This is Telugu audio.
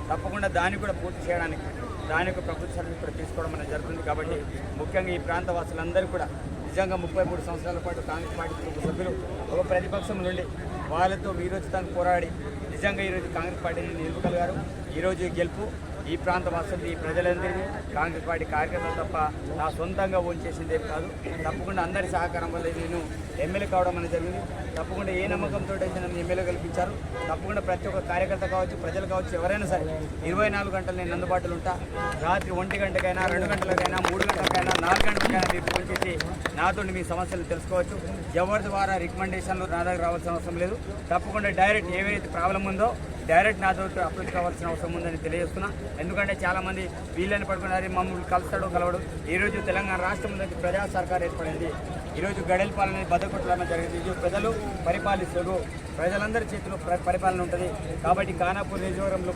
తప్పకుండా దాన్ని కూడా పూర్తి చేయడానికి దానికి ప్రభుత్వ సర్వీస్ కూడా తీసుకోవడం అనేది జరుగుతుంది. కాబట్టి ముఖ్యంగా ఈ ప్రాంత వాసులందరూ కూడా నిజంగా 33 సంవత్సరాల పాటు కాంగ్రెస్ పార్టీ కుటుంబ సభ్యులు ఒక ప్రతిపక్షం నుండి వాళ్ళతో వీరోచితాన్ని పోరాడి నిజంగా ఈరోజు కాంగ్రెస్ పార్టీని నిలుపుగలిగారు. ఈరోజు ఈ గెలుపు ఈ ప్రాంత వాసులు ఈ ప్రజలందరినీ కాంగ్రెస్ పార్టీ కార్యకర్తలు తప్ప నా సొంతంగా ఓన్ చేసిందేం కాదు. తప్పకుండా అందరి సహకారం వల్ల నేను ఎమ్మెల్యే కావడం అనేది జరిగింది. తప్పకుండా ఏ నమ్మకంతో అయితే నన్ను ఎమ్మెల్యే కల్పించారు. తప్పకుండా ప్రతి ఒక్క కార్యకర్త కావచ్చు, ప్రజలు కావచ్చు, ఎవరైనా సరే 24 గంటలు నేను అందుబాటులో ఉంటా. రాత్రి 1 గంటకైనా 2 గంటలకైనా 3 గంటలకైనా 4 గంటలకైనా మీరు ఫోన్ చేసి నాతో మీ సమస్యలు తెలుసుకోవచ్చు. ఎవరి ద్వారా రికమెండేషన్లు నా దగ్గర రావాల్సిన అవసరం లేదు. తప్పకుండా డైరెక్ట్ ఏవైతే ప్రాబ్లం ఉందో డైరెక్ట్ నాతో అప్రోచ్ కావాల్సిన అవసరం ఉందని తెలియజేస్తున్నా. ఎందుకంటే చాలామంది వీళ్ళని పడుకున్నారు, మమ్మల్ని కలుస్తాడో కలవడు. ఈరోజు తెలంగాణ రాష్ట్రంలో ప్రజా సర్కార్ ఏర్పడింది. ఈరోజు గడెల పాలన బద్దకొట్టడం జరిగింది. ఈరోజు ప్రజలు పరిపాలిస్తారు, ప్రజలందరి చేతిలో పరిపాలన ఉంటుంది. కాబట్టి ఖానాపూర్ నియోజకవర్గంలో